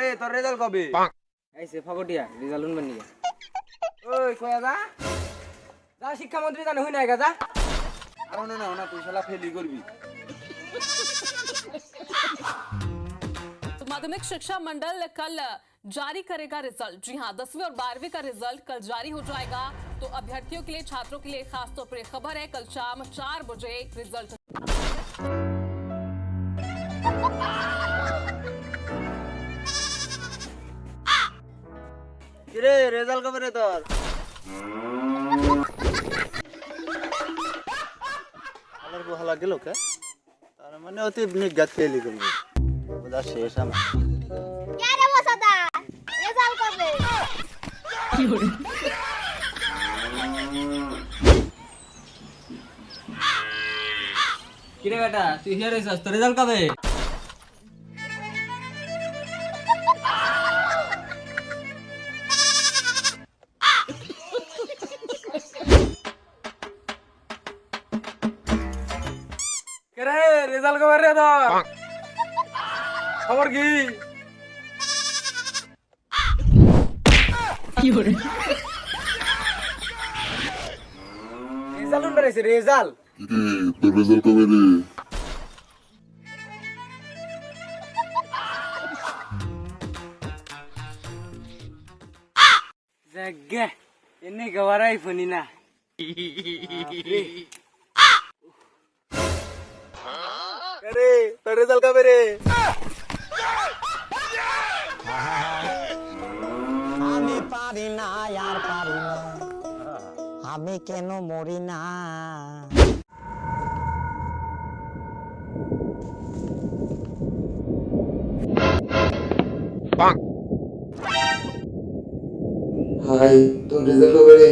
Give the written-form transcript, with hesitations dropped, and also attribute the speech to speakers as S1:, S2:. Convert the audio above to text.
S1: এই তোর রেজাল্ট কবে?
S2: আইছে ফগটিয়া রেজাল্ট উনবেন নিয়ে ওই কয়া যা যা শিক্ষামন্ত্রী জানে হই নাই গা যা
S1: আর না তুই শালা ফেলি করবি।
S3: तो माध्यमिक शिक्षा मंडल कल जारी करेगा रिजल्ट। जी हां, 10वीं और 12वीं का रिजल्ट कल जारी हो जाएगा। तो अभ्यर्थियों के लिए, छात्रों के लिए खास तौर पर खबर है, कल शाम 4 बजे रिजल्ट।
S1: কিরে রেজাল্ট কবে রে তোর? আলার বহালা গেল কে? তার মানে অতি নিগাত ফেলি করবি। বুঝা শেষ আমার।
S4: কে রে বসাদা রেজাল্ট কবে?
S2: কিরে বেটা তুই হিয়ার হইছস তোর রেজাল্ট কবে? কেরে রেজাল্ট কবে রে তোর? খবর কি? রেজাল্ট উনবে রেছে রেজাল্ট
S5: তোর রেজাল্ট কবে রে?
S2: জাগে এনে গওয়ারাই ফনি না
S1: আরে তোর রেজাল্ট কবে রে?
S6: আমি পারি না আর পারি না আমি কেন মরি না
S5: হাই তোর রেজাল্ট কবে রে?